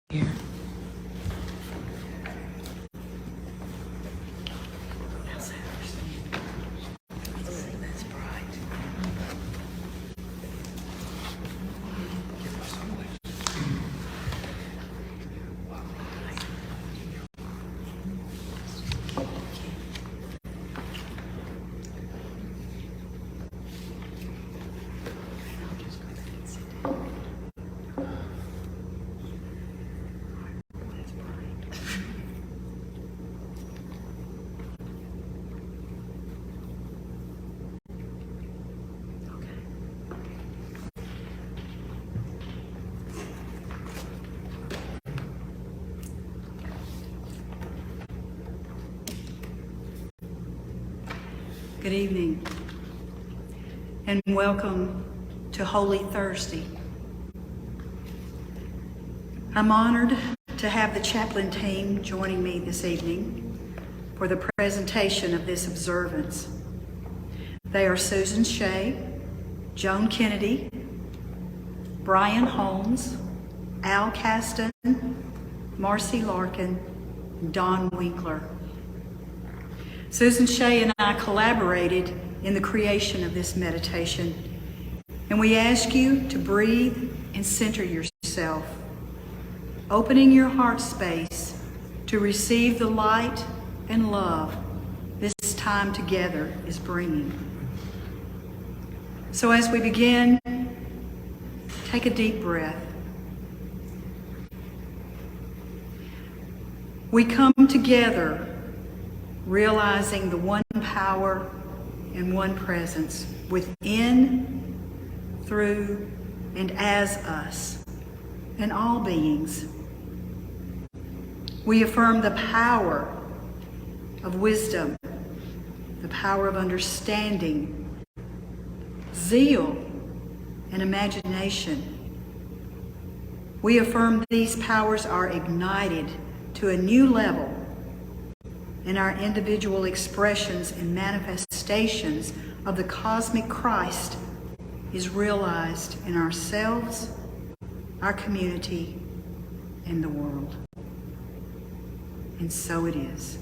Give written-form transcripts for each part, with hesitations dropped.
Here. That's bright. Good evening, and welcome to Holy Thursday. I'm honored to have the chaplain team joining me this evening for the presentation of this observance. They are Susan Shea, Joan Kennedy, Brian Holmes, Al Caston, Marcy Larkin, and Don Winkler. Susan Shea and I collaborated in the creation of this meditation, and we ask you to breathe and center yourself, opening your heart space to receive the light and love this time together is bringing. So as we begin, take a deep breath. We come together realizing the one power and one presence within, through, and as us, and all beings. We affirm the power of wisdom, the power of understanding, zeal, and imagination. We affirm these powers are ignited to a new level, and our individual expressions and manifestations of the cosmic Christ is realized in ourselves, our community, and the world. And so it is.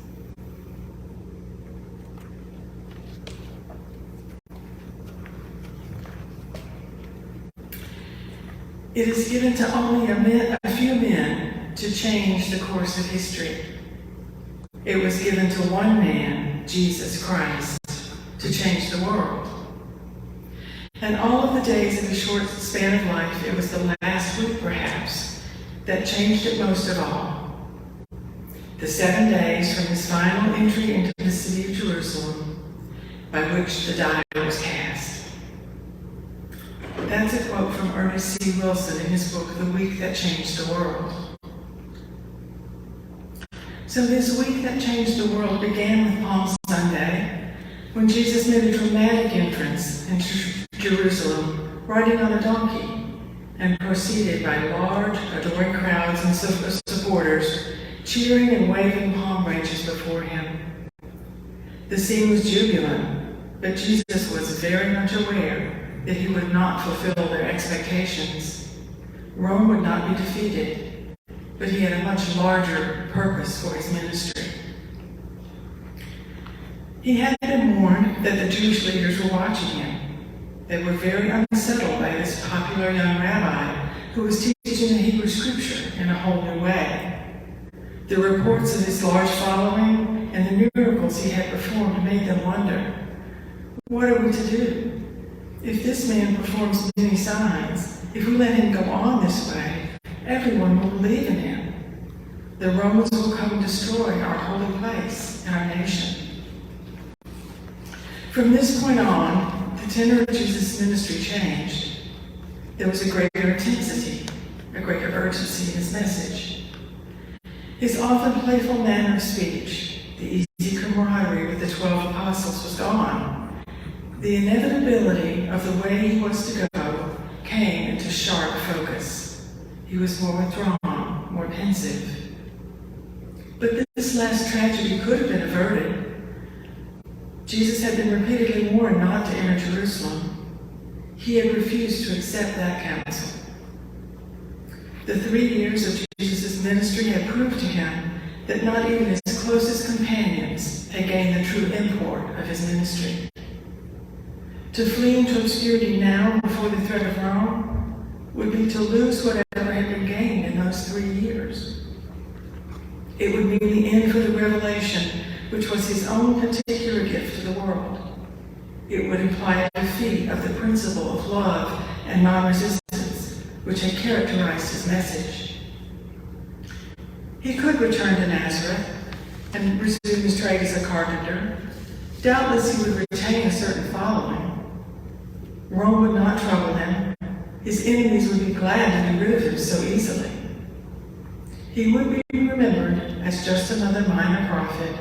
It is given to only a few men to change the course of history. It was given to one man, Jesus Christ, to change the world. And all of the days of his short span of life, it was the last week perhaps, that changed it most of all. The 7 days from his final entry into the city of Jerusalem, by which the die was cast. That's a quote from Ernest C. Wilson in his book, The Week That Changed the World. So this week that changed the world began with Palm Sunday, when Jesus made a dramatic entrance into Jerusalem, riding on a donkey, and proceeded by large, adoring crowds and supporters, cheering and waving palm branches before him. The scene was jubilant, but Jesus was very much aware that he would not fulfill their expectations. Rome would not be defeated, but he had a much larger purpose for his ministry. He had been warned that the Jewish leaders were watching him. They were very unsettled by this popular young rabbi who was teaching the Hebrew scripture in a whole new way. The reports of his large following and the miracles he had performed made them wonder, what are we to do? If this man performs many signs, if we let him go on this way, everyone will believe in him. The Romans will come and destroy our holy place and our nation. From this point on, the tenor of Jesus' ministry changed. There was a greater intensity, a greater urgency in his message. His often playful manner of speech, the easy camaraderie with the 12 apostles was gone. The inevitability of the way he was to go came into sharp focus. He was more withdrawn, more pensive. But this last tragedy could have been averted. Jesus had been repeatedly warned not to enter Jerusalem. He had refused to accept that counsel. The 3 years of Jesus' ministry had proved to him that not even his closest companions had gained the true import of his ministry. To flee into obscurity now before the threat of Rome would be to lose whatever had been gained in those 3 years. It would mean the end for the revelation, which was his own particular gift to the world. It would imply a defeat of the principle of love and non-resistance, which had characterized his message. He could return to Nazareth and resume his trade as a carpenter. Doubtless he would retain a certain following. Rome would not trouble him. His enemies would be glad to be rid of him so easily. He would be remembered as just another minor prophet,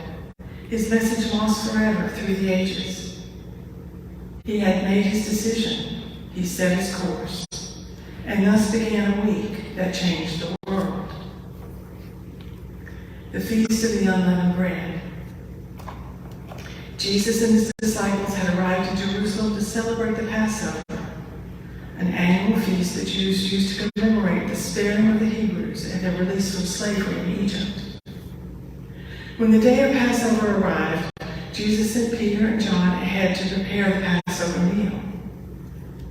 his message lost forever through the ages. He had made his decision, he set his course, and thus began a week that changed the world. The Feast of the Unleavened Bread. Jesus and his disciples had arrived in Jerusalem to celebrate the Passover, an annual feast that Jews used to commemorate the sparing of the Hebrews and their release from slavery in Egypt. When the day of Passover arrived, Jesus sent Peter and John ahead to prepare the Passover meal.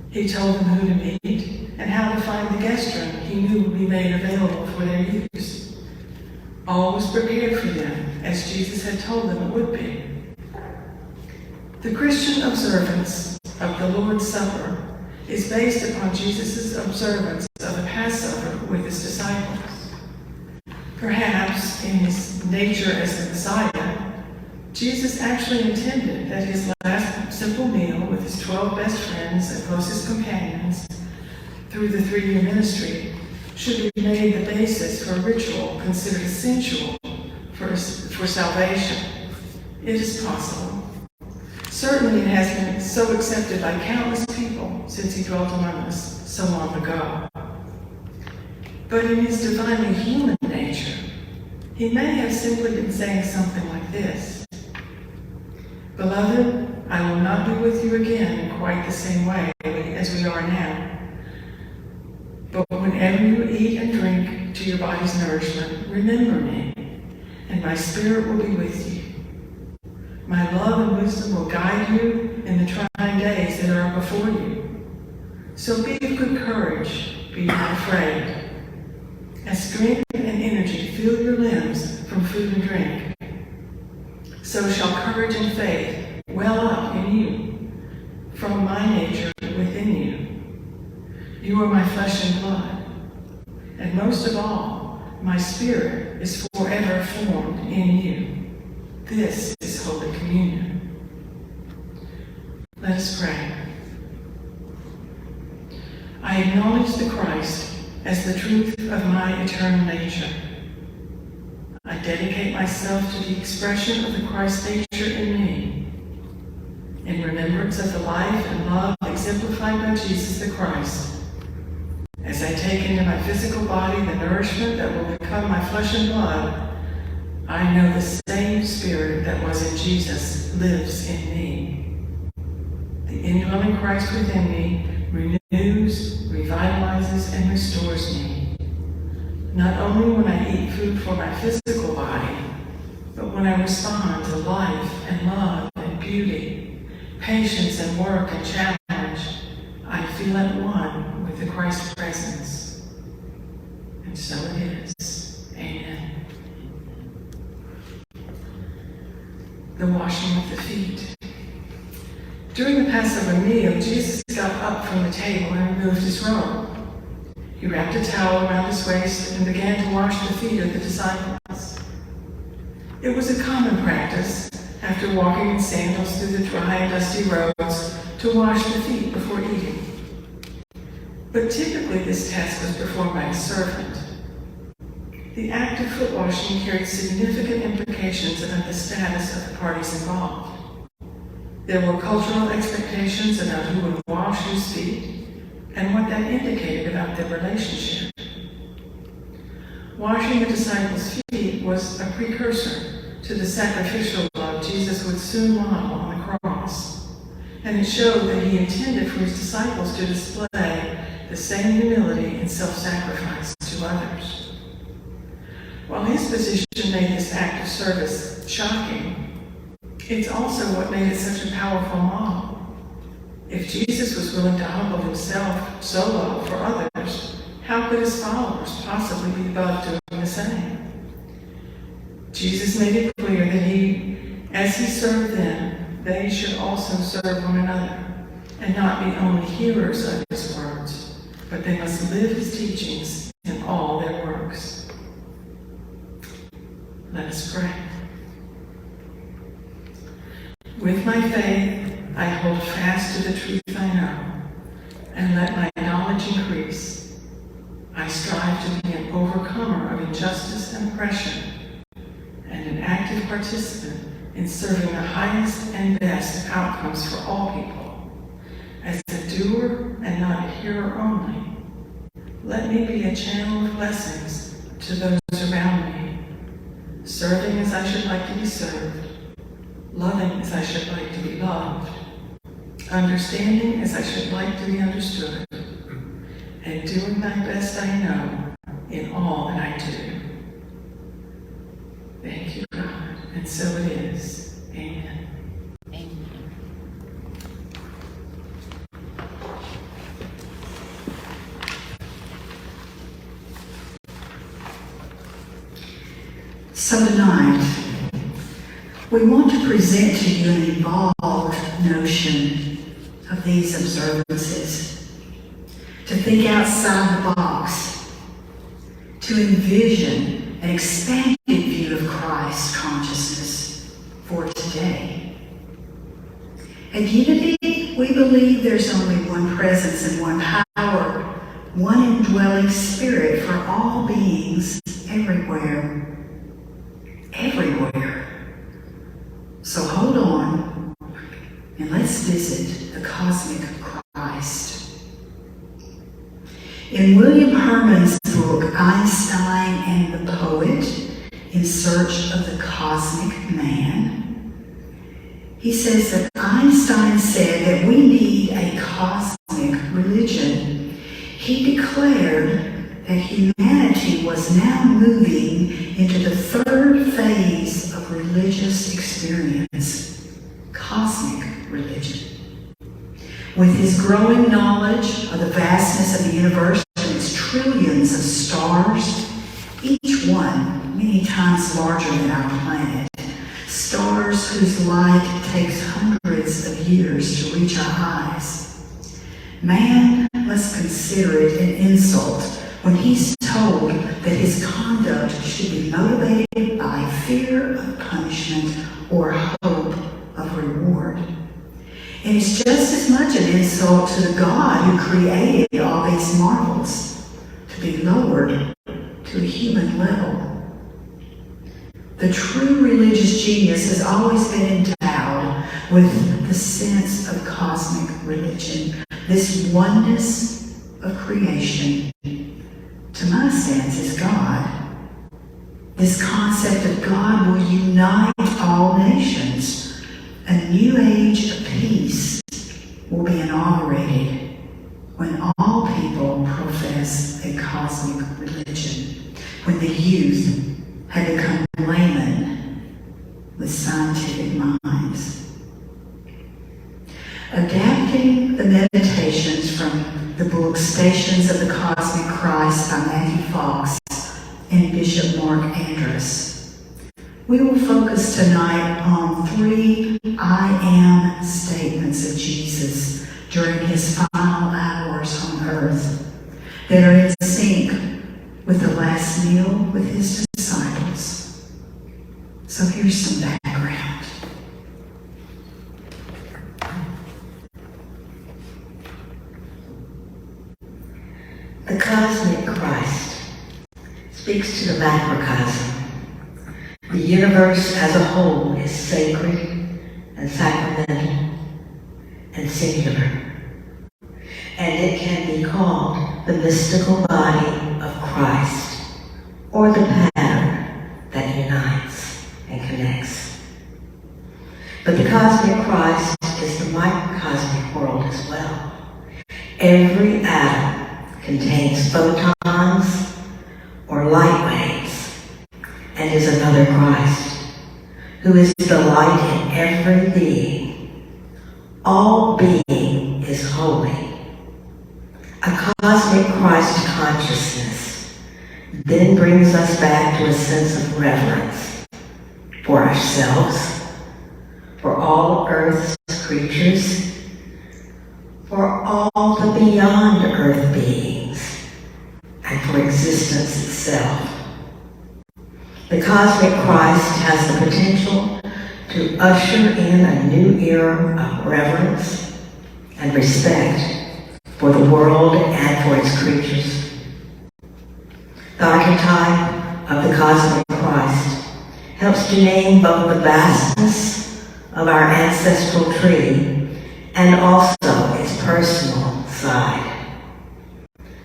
He told them who to meet and how to find the guest room he knew would be made available for their use. All was prepared for them, as Jesus had told them it would be. The Christian observance of the Lord's Supper is based upon Jesus' observance of the Passover with his disciples. Perhaps, in his nature as the Messiah, Jesus actually intended that his last simple meal with his 12 best friends and closest companions through the 3-year ministry should be made the basis for a ritual considered essential for salvation. It is possible. Certainly it has been so accepted by countless people since he dwelt among us so long ago. But in his divinely human nature, he may have simply been saying something like this: "Beloved, I will not be with you again in quite the same way as we are now. But whenever you eat and drink to your body's nourishment, remember me, and my spirit will be with you. My love and wisdom will guide you in the trying days that are before you. So be of good courage, be not afraid. As strength and energy fill your limbs from food and drink, so shall courage and faith well up in you from my nature within you. You are my flesh and blood, and most of all, my spirit is forever formed in you. This is Holy Communion." Let us pray. I acknowledge the Christ as the truth of my eternal nature. I dedicate myself to the expression of the Christ nature in me, in remembrance of the life and love exemplified by Jesus the Christ. As I take into my physical body the nourishment that will become my flesh and blood, I know the same Spirit that was in Jesus lives in me. The indwelling Christ within me renews, revitalizes, and restores me. Not only when I eat food for my physical body, but when I respond to life and love and beauty, patience and work and challenge, I feel at one with the Christ presence. And so it is. Amen. The washing of the feet. During the Passover meal, Jesus got up from the table and removed his robe. He wrapped a towel around his waist and began to wash the feet of the disciples. It was a common practice, after walking in sandals through the dry and dusty roads, to wash the feet before eating. But typically this task was performed by a servant. The act of foot washing carried significant implications about the status of the parties involved. There were cultural expectations about who would wash whose feet and what that indicated about their relationship. Washing the disciples' feet was a precursor to the sacrificial love Jesus would soon model on the cross, and it showed that he intended for his disciples to display the same humility and self-sacrifice to others. While his position made this act of service shocking, it's also what made it such a powerful model. If Jesus was willing to humble himself so low for others, how could his followers possibly be above doing the same? Jesus made it clear that as he served them, they should also serve one another, and not be only hearers of his words, but they must live his teachings in all their works. Let us pray. With my faith, I hold fast to the truth I know, and let my knowledge increase. I strive to be an overcomer of injustice and oppression, and an active participant in serving the highest and best outcomes for all people. As a doer and not a hearer only, let me be a channel of blessings to those around me, serving as I should like to be served, loving as I should like to be loved, understanding as I should like to be understood, and doing my best I know in all that I do. Thank you, God, and so it is. Amen. Amen. So tonight, we want to present to you an evolved notion of these observances, to think outside the box, to envision an expanded view of Christ consciousness for today. At Unity, we believe there's only one presence and one power, one indwelling spirit for all beings everywhere. Everywhere. So hold on and let's visit the cosmic Christ. In William Herman's book, Einstein and the Poet, In Search of the Cosmic Man, he says that Einstein said that we need a cosmic religion. He declared that humanity was now moving into the third phase of religious experience, cosmic religion. With his growing knowledge of the vastness of the universe and its trillions of stars, each one many times larger than our planet, stars whose light takes hundreds of years to reach our eyes, man must consider it an insult when he's told that his conduct should be motivated by fear of punishment or hope of reward. And it's just as much an insult to the God who created all these marvels to be lowered to a human level. The true religious genius has always been endowed with the sense of cosmic religion, this oneness of creation. To my sense, is God. This concept of God will unite all nations. A new age of peace will be inaugurated when all people profess a cosmic religion, when the youth have become laymen with scientific minds. Adapting the meditations from the book Stations of the Cosmic Christ by Matthew Fox and Bishop Mark Andrus, we will focus tonight on 3 I am statements of Jesus during his final hours on earth that are in sync with the last meal with his disciples. So here's some background. The cosmic Christ speaks to the macrocosm. The universe as a whole is sacred and sacramental and singular, and it can be called the mystical body of Christ, or the pattern that unites and connects. But the cosmic Christ is the microcosmic world as well. Every atom contains photons or light waves, who is the light in every being. All being is holy. A cosmic Christ consciousness then brings us back to a sense of reverence for ourselves, for all Earth's creatures, for all the beyond Earth beings, and for existence itself. The cosmic Christ has the potential to usher in a new era of reverence and respect for the world and for its creatures. The archetype of the cosmic Christ helps to name both the vastness of our ancestral tree and also its personal side.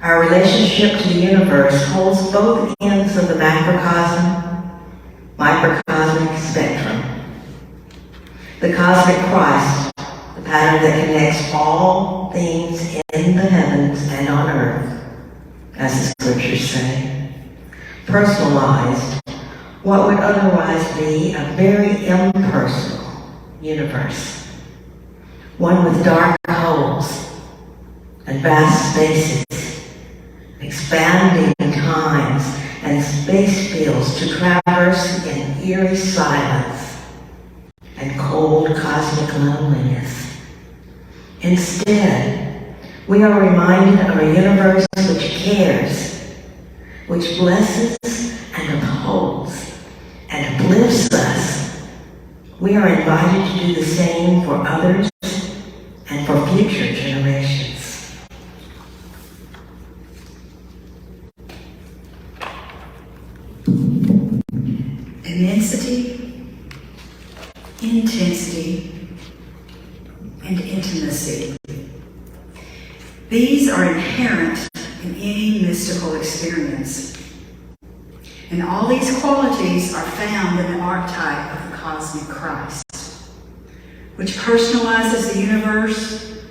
Our relationship to the universe holds both ends of the macrocosm, microcosmic spectrum. The cosmic Christ, the pattern that connects all things in the heavens and on earth, as the scriptures say, personalized what would otherwise be a very impersonal universe, one with dark holes and vast spaces, expanding times and space fields to traverse in eerie silence and cold cosmic loneliness. Instead, we are reminded of a universe which cares, which blesses and upholds and uplifts us. We are invited to do the same for others and for future generations. Immensity, intensity, and intimacy. These are inherent in any mystical experience. And all these qualities are found in the archetype of the cosmic Christ, which personalizes the universe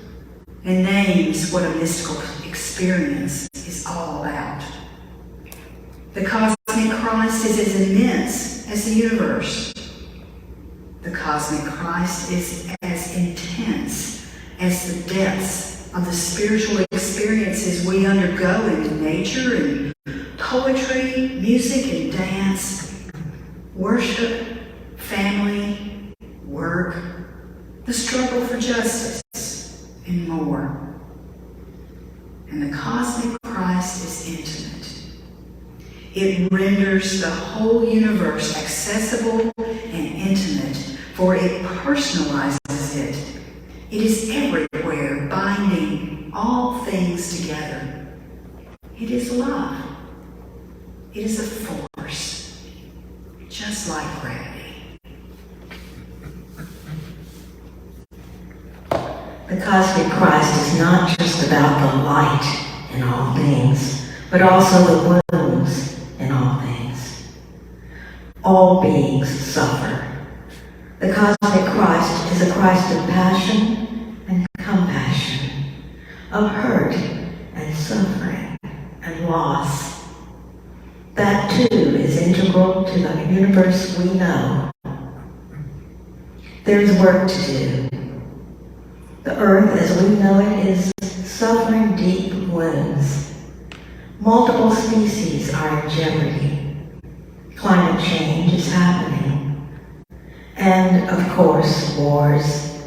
and names what a mystical experience is all about. The cosmic Christ is as immense as the universe. The cosmic Christ is as intense as the depths of the spiritual experiences we undergo in nature and poetry, music and dance, worship, family, work, the struggle for justice, and more. And the cosmic Christ is intimate. It renders the whole universe accessible and intimate, for it personalizes it. It is everywhere, binding all things together. It is love. It is a force, just like gravity. The cosmic Christ is not just about the light in all things, but also the wounds in all things. All beings suffer. The cosmic Christ is a Christ of passion and compassion, of hurt and suffering and loss. That too is integral to the universe we know. There is work to do. The earth as we know it is suffering deep wounds. Multiple species are in jeopardy. Climate change is happening. And of course, wars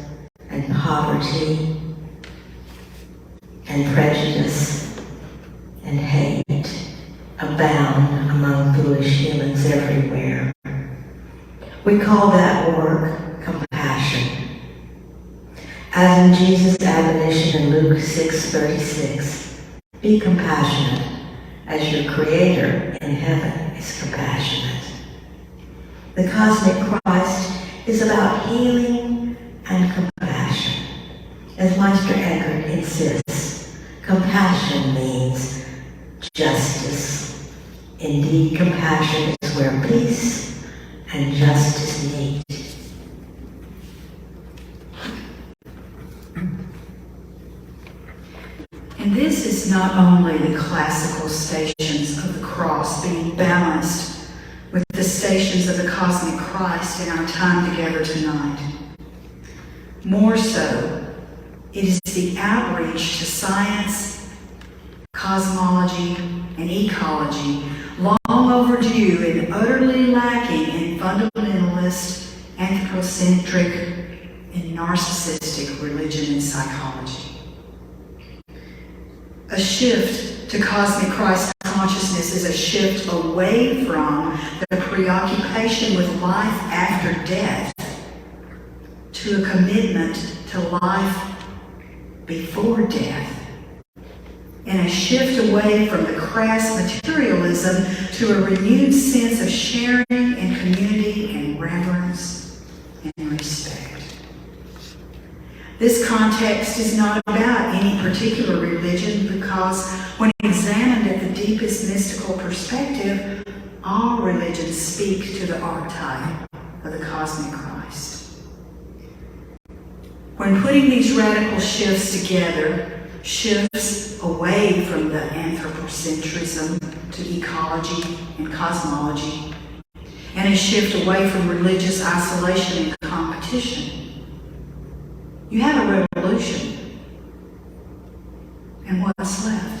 and poverty and prejudice and hate abound among foolish humans everywhere. We call that work compassion. As in Jesus' admonition in Luke 6:36, be compassionate as your Creator in heaven is compassionate. The cosmic Christ is about healing and compassion. As Meister Eckhart insists, compassion means justice. Indeed, compassion is where peace and justice meet. And this is not only the classical stations of the cross being balanced with the the stations of the cosmic Christ in our time together tonight. More so, it is the outreach to science, cosmology, and ecology, long overdue and utterly lacking in fundamentalist, anthropocentric, and narcissistic religion and psychology. A shift to cosmic Christ consciousness is a shift away from the preoccupation with life after death to a commitment to life before death, and a shift away from the crass materialism to a renewed sense of sharing and community and reverence and respect. This context is not about any particular religion because when examined at the deepest mystical perspective, all religions speak to the archetype of the cosmic Christ. When putting these radical shifts together, shifts away from the anthropocentrism to ecology and cosmology, and a shift away from religious isolation and competition, you have a revolution. And what's left?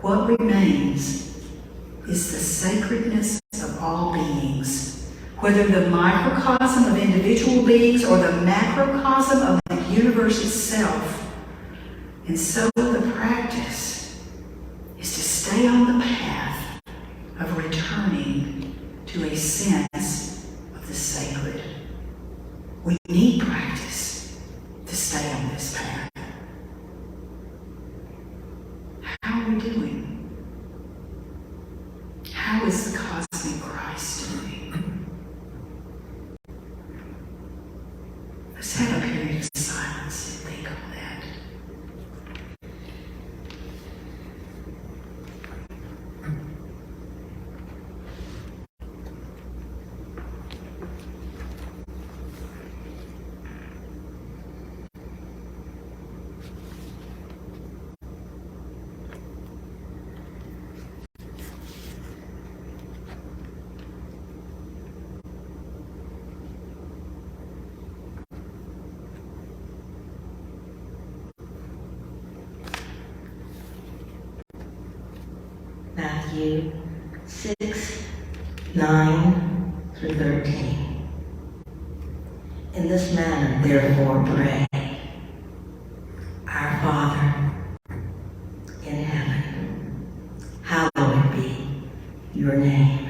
What remains is the sacredness of all beings, whether the microcosm of individual beings or the macrocosm of the universe itself. And so the practice is to stay on the path of returning to a sense of the sacred. We need practice to stay on this path. How are we doing? How is the cosmic Christ doing? Let's have a period of silence and think on that. Matthew 6, 9 through 13. In this manner, therefore, pray. Our Father in heaven, hallowed be your name.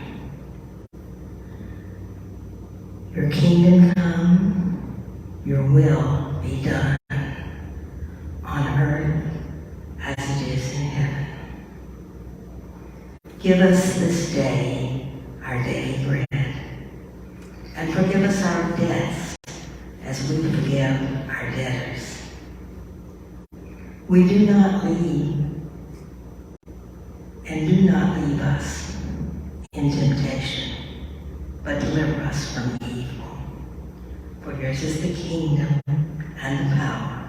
Your kingdom come, your will be done on earth as it is in heaven. Give us this day our daily bread, and forgive us our debts as we forgive our debtors. We do not leave, and do not leave us in temptation, but deliver us from evil. For yours is the kingdom, and the power,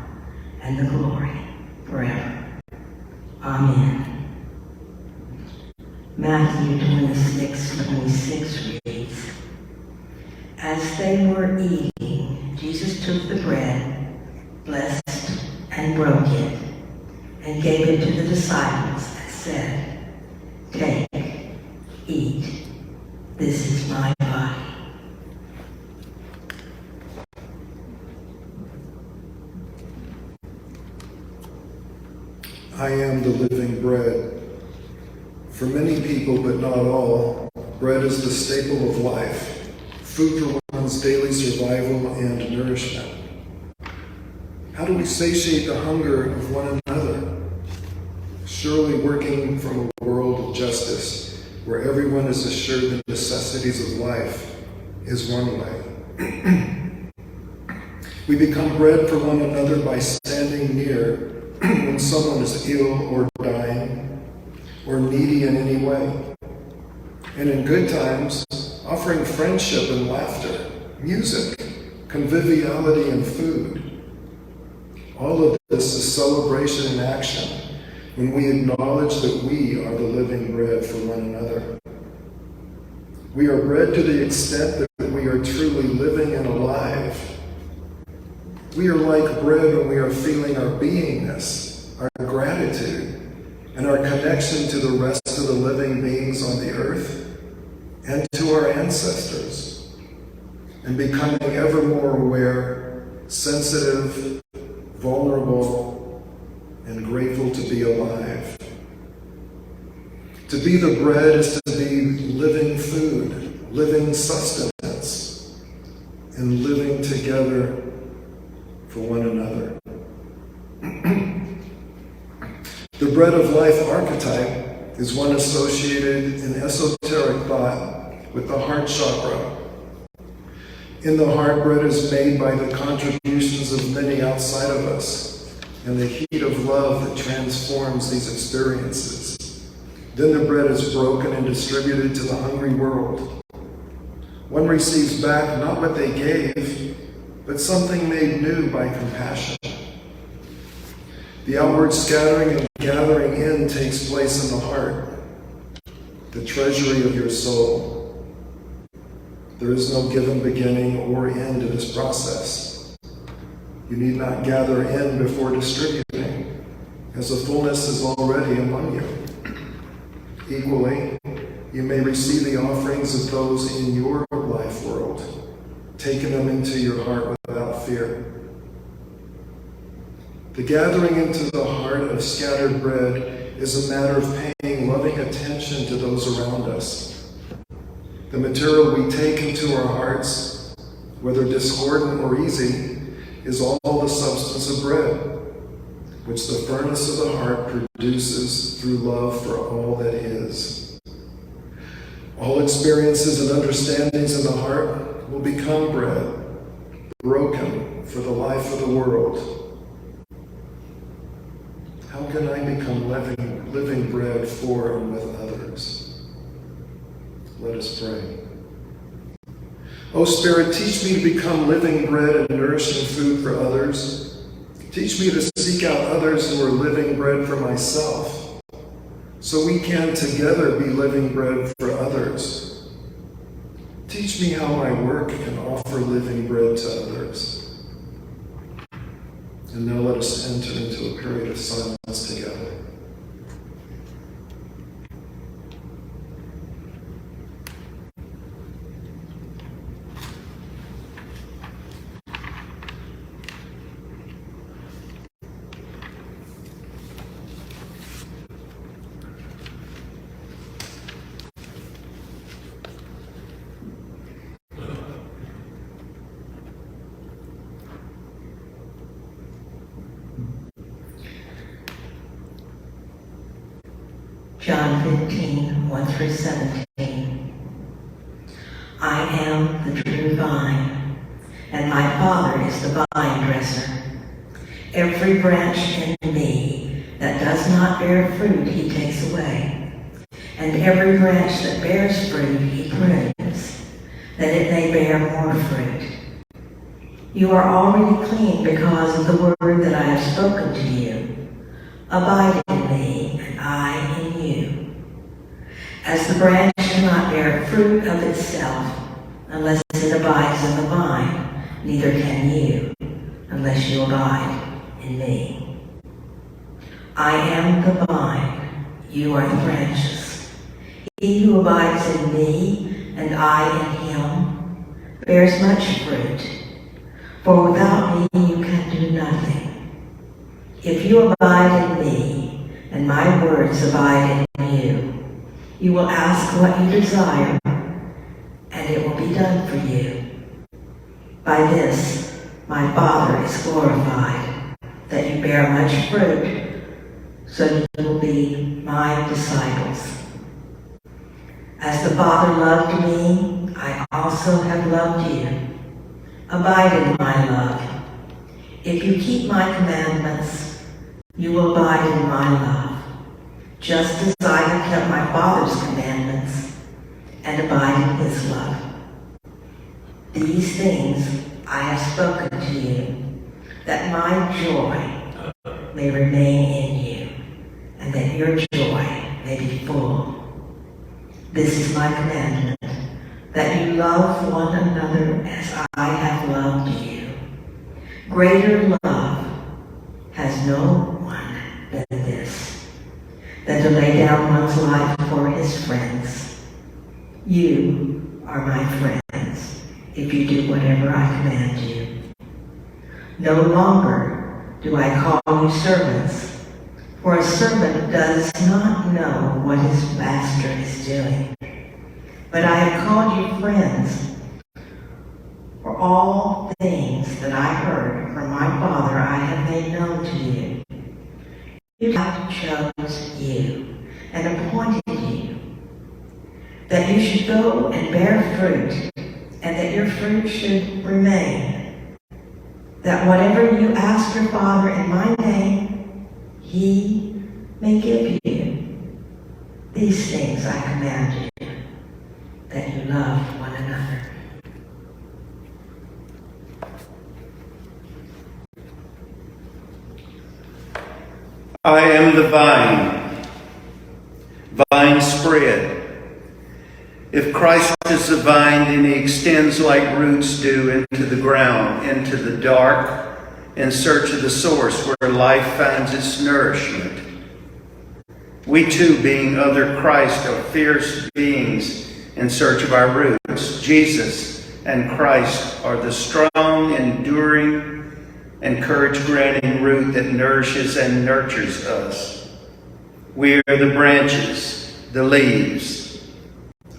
and the glory, forever. Amen. Matthew 26:26 reads, As they were eating, Jesus took the bread, blessed and broke it, and gave it to the disciples and said, Take, eat, this is my body. I am the living bread. For many people, but not all, bread is the staple of life, food for one's daily survival and nourishment. How do we satiate the hunger of one another? Surely working from a world of justice, where everyone is assured the necessities of life, is one way. We become bread for one another by standing near when someone is ill or dying, or needy in any way. And in good times, offering friendship and laughter, music, conviviality and food. All of this is celebration in action when we acknowledge that we are the living bread for one another. We are bread to the extent that we are truly living and alive. We are like bread when we are feeling our beingness, our gratitude, and our connection to the rest of the living beings on the earth and to our ancestors, and becoming ever more aware, sensitive, vulnerable, and grateful to be alive. To be the bread is to be living food, living sustenance, and living together for one another. The bread of life archetype is one associated in esoteric thought with the heart chakra. In the heart, bread is made by the contributions of many outside of us and the heat of love that transforms these experiences. Then the bread is broken and distributed to the hungry world. One receives back not what they gave, but something made new by compassion. The outward scattering and gathering in takes place in the heart, the treasury of your soul. There is no given beginning or end to this process. You need not gather in before distributing, as the fullness is already among you. Equally, you may receive the offerings of those in your life world, taking them into your heart without fear. The gathering into the heart of scattered bread is a matter of paying loving attention to those around us. The material we take into our hearts, whether discordant or easy, is all the substance of bread, which the furnace of the heart produces through love for all that is. All experiences and understandings in the heart will become bread, broken for the life of the world. How can I become living bread for and with others? Let us pray. O Spirit, teach me to become living bread and nourishing food for others. Teach me to seek out others who are living bread for myself, so we can together be living bread for others. Teach me how my work can offer living bread to others. And now let us enter into a period of silence together. John 15, 1 through 17. I am the true vine, and my Father is the vine dresser. Every branch in me that does not bear fruit he takes away, and every branch that bears fruit he prunes, that it may bear more fruit. You are already clean because of the word that I have spoken to you. Abide in me, and I in you. As the branch cannot bear fruit of itself unless it abides in the vine, neither can you unless you abide in me. I am the vine, you are the branches. He who abides in me and I in him bears much fruit, for without me you can do nothing. If you abide in me, and my words abide in you, you will ask what you desire, and it will be done for you. By this, my Father is glorified, that you bear much fruit, so you will be my disciples. As the Father loved me, I also have loved you. Abide in my love. If you keep my commandments, you will abide in my love, just as I have kept my Father's commandments and abide in his love. These things I have spoken to you, that my joy may remain in you, and that your joy may be full. This is my commandment, that you love one another as I have loved you. Greater love has no one than this, than to lay down one's life for his friends. You are my friends if you do whatever I command you. No longer do I call you servants, for a servant does not know what his master is doing. But I have called you friends, for all things that I heard from my Father I have made known to you. God chose you and appointed you, that you should go and bear fruit, and that your fruit should remain, that whatever you ask your Father in my name, he may give you. These things I command you, that you love one another. I am the vine spread. If Christ is the vine, then he extends like roots do into the ground, into the dark, in search of the source where life finds its nourishment. We too, being other Christ, are fierce beings in search of our roots. Jesus and Christ are the strong, enduring, and courage-granting root that nourishes and nurtures us. We are the branches, the leaves.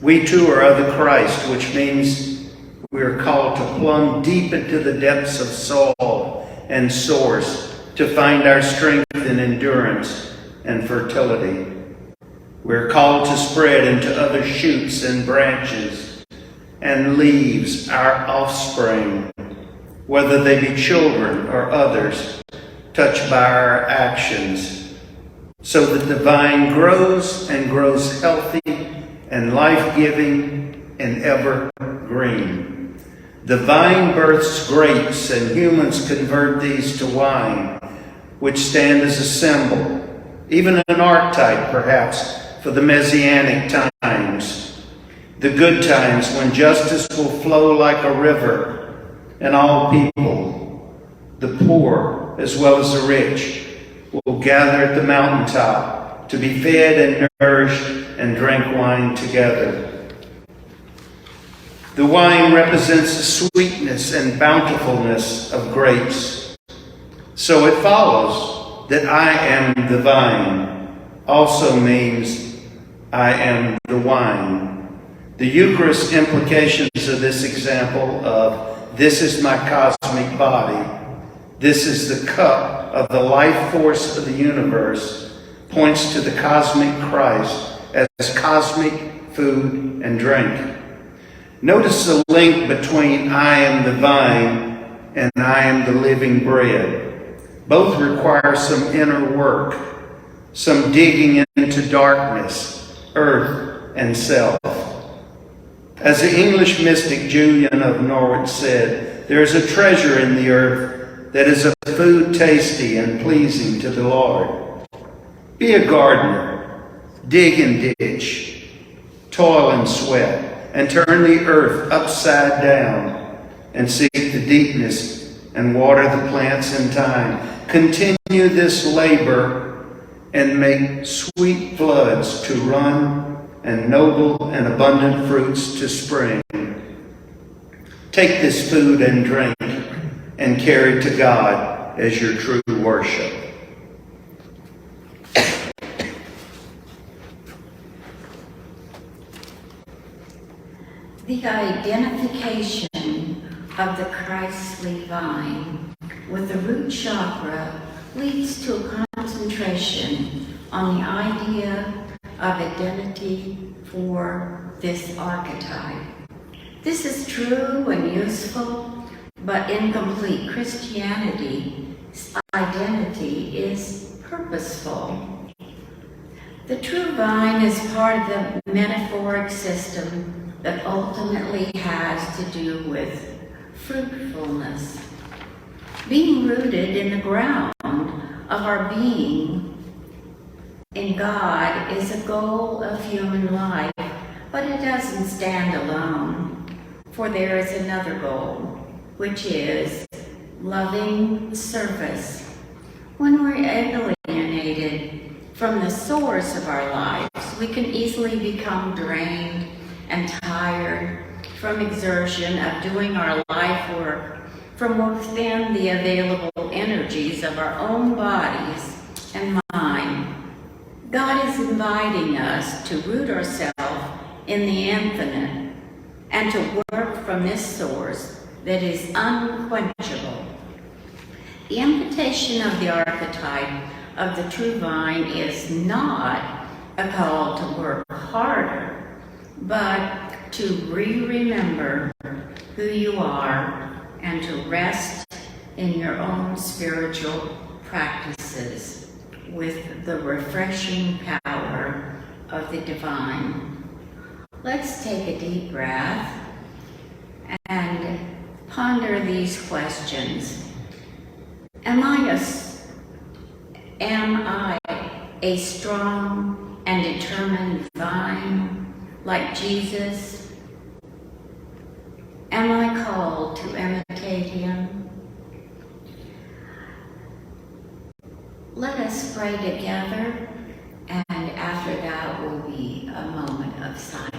We too are of the Christ, which means we are called to plumb deep into the depths of soul and source to find our strength and endurance and fertility. We're called to spread into other shoots and branches and leaves, our offspring, whether they be children or others, touched by our actions, so that the vine grows and grows healthy and life-giving and evergreen. The vine births grapes, and humans convert these to wine, which stand as a symbol, even an archetype perhaps, for the Messianic times, the good times when justice will flow like a river, and all people, the poor as well as the rich, will gather at the mountaintop to be fed and nourished and drink wine together. The wine represents the sweetness and bountifulness of grapes. So it follows that I am the vine also means I am the wine. The Eucharist implications of this example of this is my cosmic body, this is the cup of the life force of the universe, points to the cosmic Christ as cosmic food and drink. Notice the link between I am the vine and I am the living bread. Both require some inner work, some digging into darkness, earth, and self. As the English mystic Julian of Norwich said, there is a treasure in the earth that is a food tasty and pleasing to the Lord. Be a gardener, dig and ditch, toil and sweat, and turn the earth upside down, and seek the deepness and water the plants in time. Continue this labor and make sweet floods to run and noble and abundant fruits to spring. Take this food and drink and carry to God as your true worship. The identification of the Christly vine with the root chakra leads to a concentration on the idea of identity for this archetype. This is true and useful, but in complete Christianity, identity is purposeful. The true vine is part of the metaphoric system that ultimately has to do with fruitfulness. Being rooted in the ground of our being in God is a goal of human life, But it doesn't stand alone, for there is another goal, which is loving service. When we're alienated from the source of our lives, we can easily become drained and tired from exertion of doing our life work from within the available energies of our own bodies and mind. God is inviting us to root ourselves in the infinite and to work from this source that is unquenchable. The invitation of the archetype of the true vine is not a call to work harder, but to remember who you are and to rest in your own spiritual practices with the refreshing power of the divine. Let's take a deep breath and ponder these questions. Am I a strong and determined vine like Jesus? Am I called to imitate him? Let us pray together, and after that will be a moment of silence.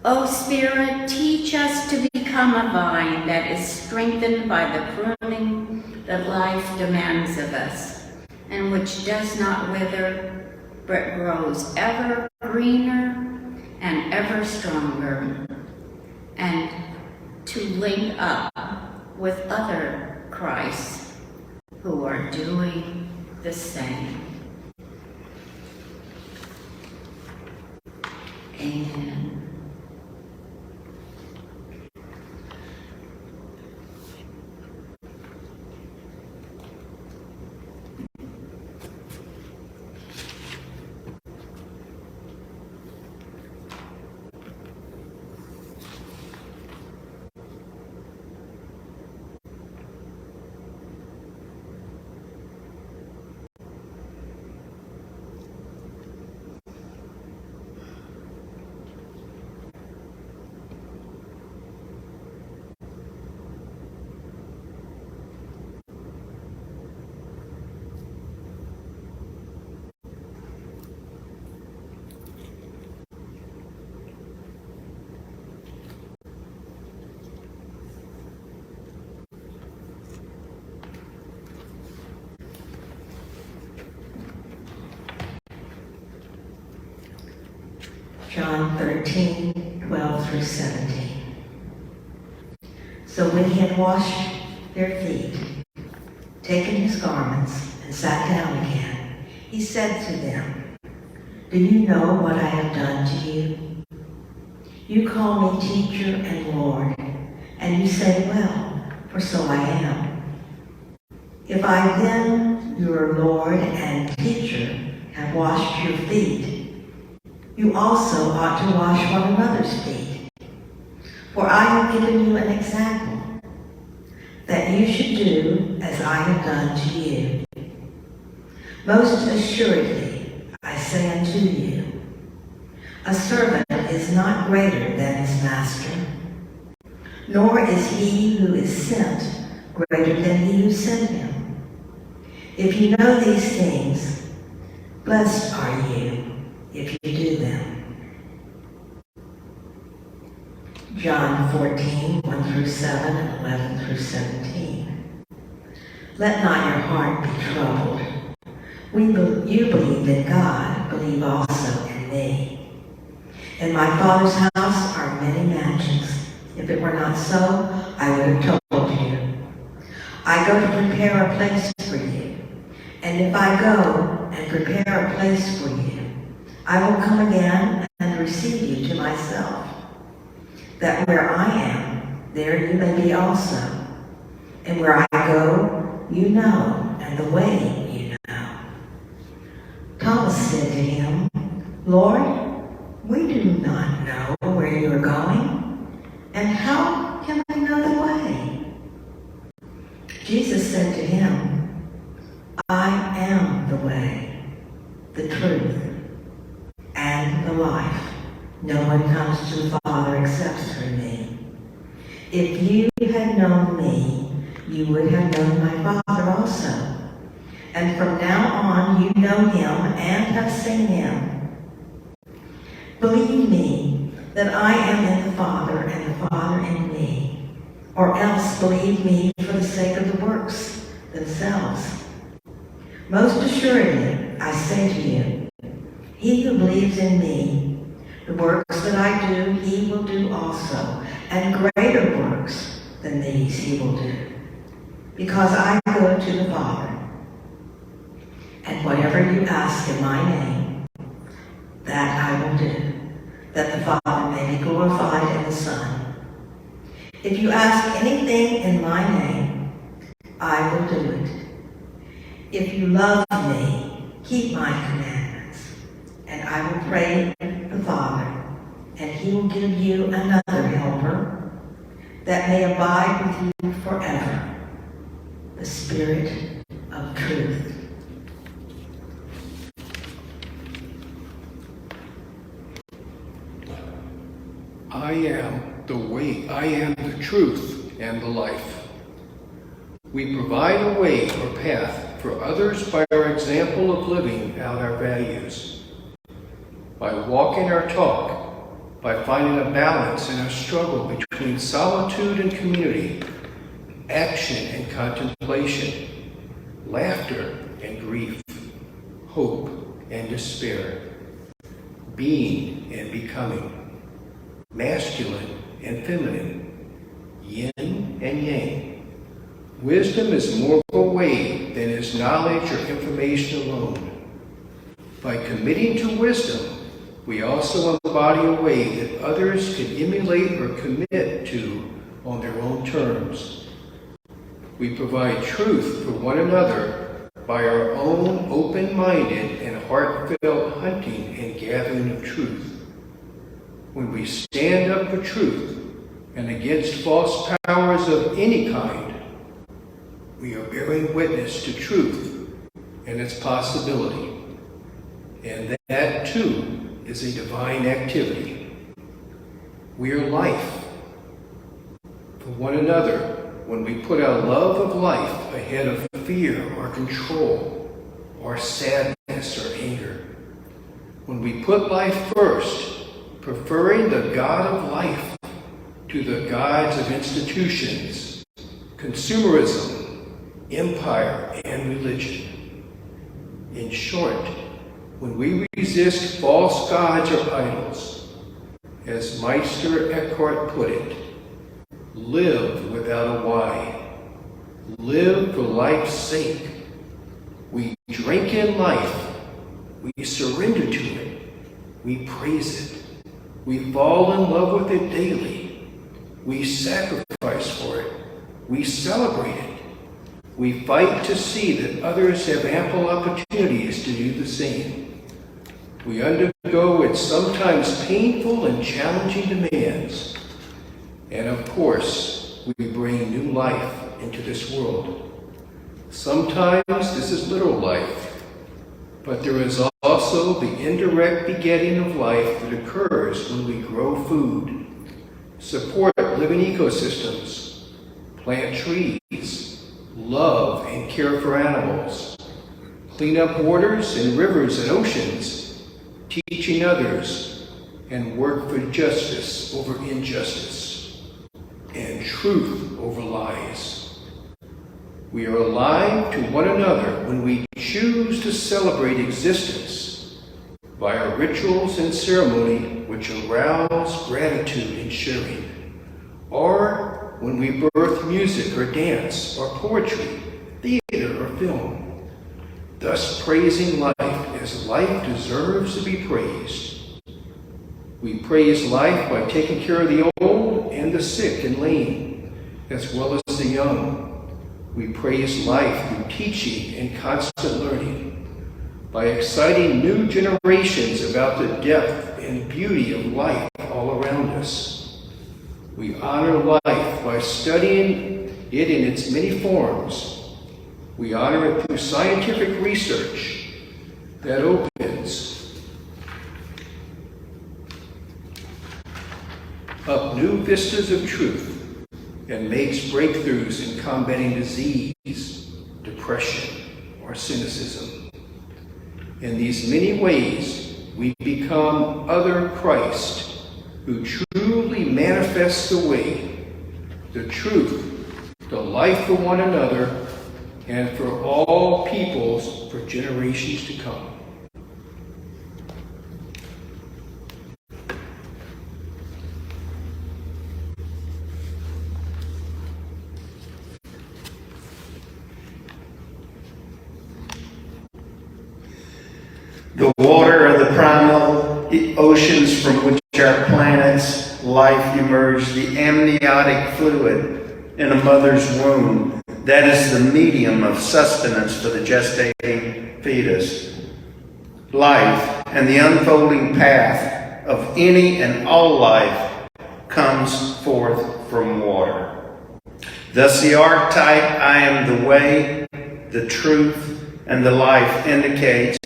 O Spirit, teach us to become a vine that is strengthened by the pruning that life demands of us, and which does not wither, but grows ever greener and ever stronger, and to link up with other Christs who are doing the same. Amen. John 13, 12 through 17. So when he had washed their feet, taken his garments, and sat down again, he said to them, Do you know what I have done to you? You call me teacher and Lord, and you say, Well, for so I am. If I then, your Lord and teacher, have washed your feet, you also ought to wash one another's feet. For I have given you an example, that you should do as I have done to you. Most assuredly, I say unto you, a servant is not greater than his master, nor is he who is sent greater than he who sent him. If you know these things, blessed are you if you do them. John 14, 1 through 7 and 11 through 17. Let not your heart be troubled. You believe in God, believe also in me. In my Father's house are many mansions. If it were not so, I would have told you. I go to prepare a place for you. And if I go and prepare a place for you, I will come again and receive you to myself, that where I am, there you may be also. And where I go, you know, and the way you know. Thomas said to him, Lord, we do not know where you are going, and how can we know the way? Jesus said to him, I am the way, the truth, and one comes to the Father except through me. If you had known me, you would have known my Father also. And from now on you know him and have seen him. Believe me that I am in the Father and the Father in me, or else believe me for the sake of the works themselves. Most assuredly, I say to you, he who believes in me, the works that I do, he will do also, and greater works than these he will do, because I go to the Father. And whatever you ask in my name, that I will do, that the Father may be glorified in the Son. If you ask anything in my name, I will do it. If you love me, keep my commandments, and I will pray the Father, and he will give you another helper that may abide with you forever, the Spirit of truth. I am the way, I am the truth and the life. We provide a way or path for others by our example of living out our values, by walking our talk, by finding a balance in our struggle between solitude and community, action and contemplation, laughter and grief, hope and despair, being and becoming, masculine and feminine, yin and yang. Wisdom is more of a way than is knowledge or information alone. By committing to wisdom, we also embody a way that others can emulate or commit to on their own terms. We provide truth for one another by our own open-minded and heartfelt hunting and gathering of truth. When we stand up for truth and against false powers of any kind, we are bearing witness to truth and its possibility. And that, too, is a divine activity. We are life for one another when we put our love of life ahead of fear or control or sadness or anger. When we put life first, preferring the God of life to the gods of institutions, consumerism, empire, and religion. In short, when we resist false gods or idols, as Meister Eckhart put it, live without a why, live for life's sake. We drink in life, we surrender to it, we praise it. We fall in love with it daily. We sacrifice for it. We celebrate it. We fight to see that others have ample opportunities to do the same. We undergo its sometimes painful and challenging demands. And of course, we bring new life into this world. Sometimes this is literal life. But there is also the indirect begetting of life that occurs when we grow food, support living ecosystems, plant trees, love and care for animals, clean up waters and rivers and oceans, teaching others, and work for justice over injustice, and truth over lies. We are alive to one another when we choose to celebrate existence by our rituals and ceremony which arouse gratitude and sharing, or when we birth music or dance or poetry, theater or film, thus praising life as life deserves to be praised. We praise life by taking care of the old and the sick and lame, as well as the young. We praise life through teaching and constant learning, by exciting new generations about the depth and beauty of life all around us. We honor life by studying it in its many forms. We honor it through scientific research that opens new vistas of truth and makes breakthroughs in combating disease, depression, or cynicism. In these many ways, we become other Christ, who truly manifests the way, the truth, the life for one another, and for all peoples for generations to come. The water of the primal oceans from which our planet's life emerged, the amniotic fluid in a mother's womb, that is the medium of sustenance for the gestating fetus. Life and the unfolding path of any and all life comes forth from water. Thus the archetype, I am the way, the truth, and the life indicates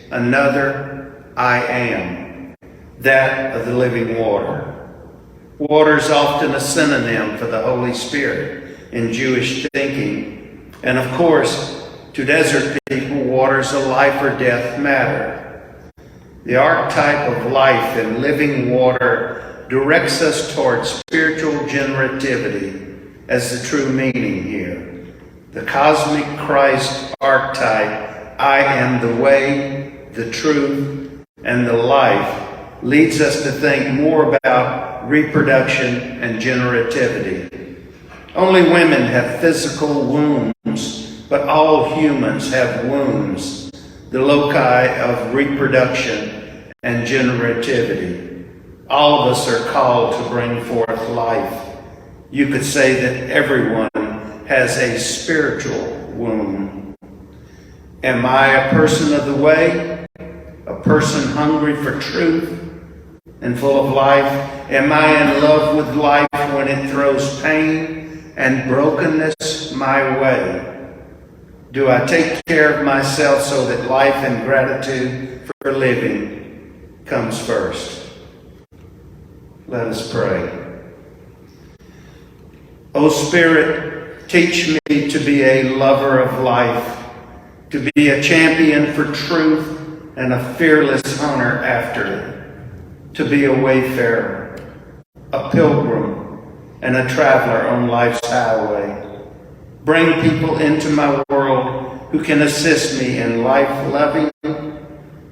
another I am, that of the living water. Water is often a synonym for the Holy Spirit in Jewish thinking. And of course, to desert people, water is a life or death matter. The archetype of life and living water directs us towards spiritual generativity as the true meaning here. The cosmic Christ archetype, I am the way, the truth, and the life, leads us to think more about reproduction and generativity. Only women have physical wombs, but all humans have wombs, the loci of reproduction and generativity. All of us are called to bring forth life. You could say that everyone has a spiritual womb. Am I a person of the way? A person hungry for truth and full of life? Am I in love with life when it throws pain and brokenness my way? Do I take care of myself so that life and gratitude for living comes first? Let us pray. O Spirit, teach me to be a lover of life, to be a champion for truth and a fearless hunter after it, to be a wayfarer, a pilgrim, and a traveler on life's highway. Bring people into my world who can assist me in life-loving,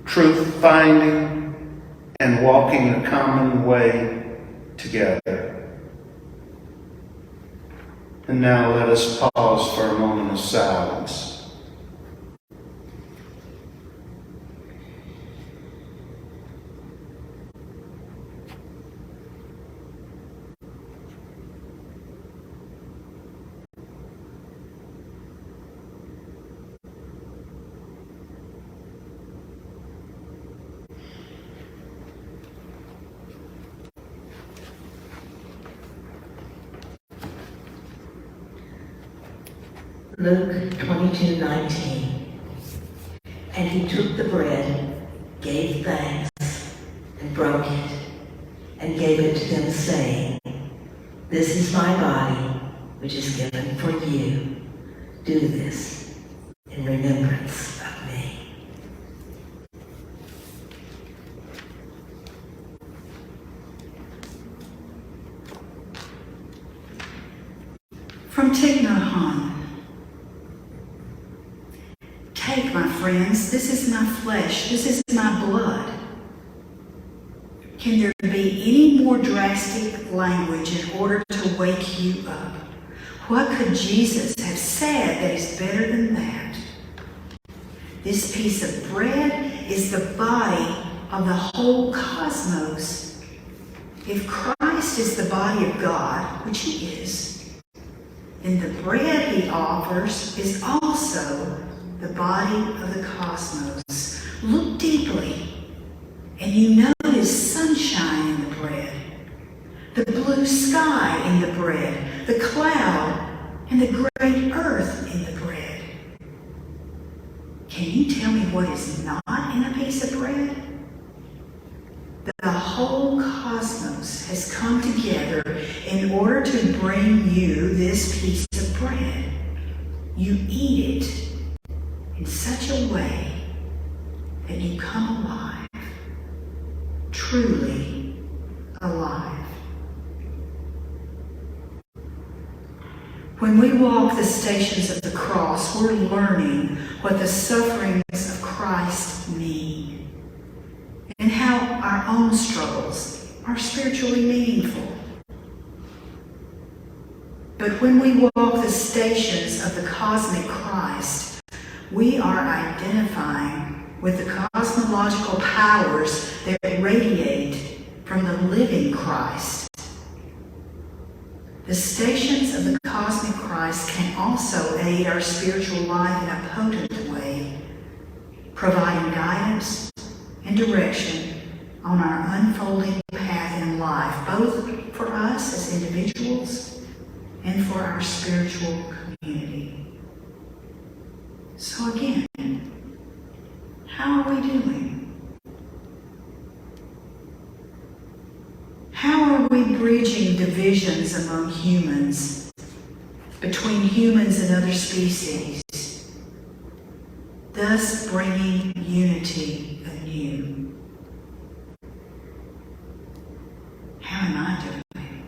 truth-finding, and walking the common way together. And now let us pause for a moment of silence. Luke 22:19. And he took the bread, gave thanks, and broke it, and gave it to them, saying, This is my body, which is given for you. Do this in remembrance of me. From Thich Nhat Hanh. Take, my friends, this is my flesh, this is my blood. Can there be any more drastic language in order to wake you up? What could Jesus have said that is better than that? This piece of bread is the body of the whole cosmos. If Christ is the body of God, which he is, then the bread he offers is also the body of the cosmos. Look deeply, and you notice sunshine in the bread, the blue sky in the bread, the cloud, and the great earth in the bread. Can you tell me what is not in a piece of bread? The whole cosmos has come together in order to bring you this piece of bread. You eat it in such a way that you come alive, truly alive. When we walk the stations of the cross, we're learning what the sufferings of Christ mean and how our own struggles are spiritually meaningful. But when we walk the stations of the cosmic Christ, we are identifying with the cosmological powers that radiate from the living Christ. The stations of the cosmic Christ can also aid our spiritual life in a potent way, providing guidance and direction on our unfolding path in life, both for us as individuals and for our spiritual community. So again, how are we doing? How are we bridging divisions among humans, between humans and other species, thus bringing unity anew? How am I doing?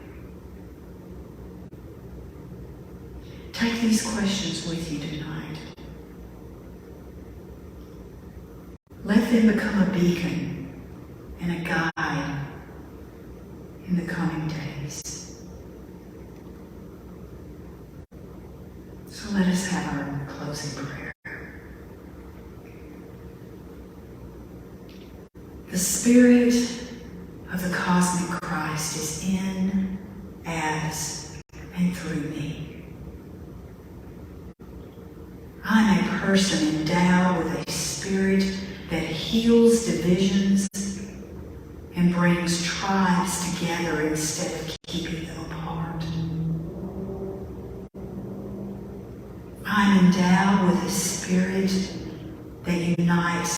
Take these questions with you tonight. Let them become a beacon and a guide in the coming days. So let us have our closing prayer. The Spirit of the cosmic Christ is in, as, and through me. I'm a person endowed with a spirit that heals divisions and brings tribes together instead of keeping them apart. I'm endowed with a spirit that unites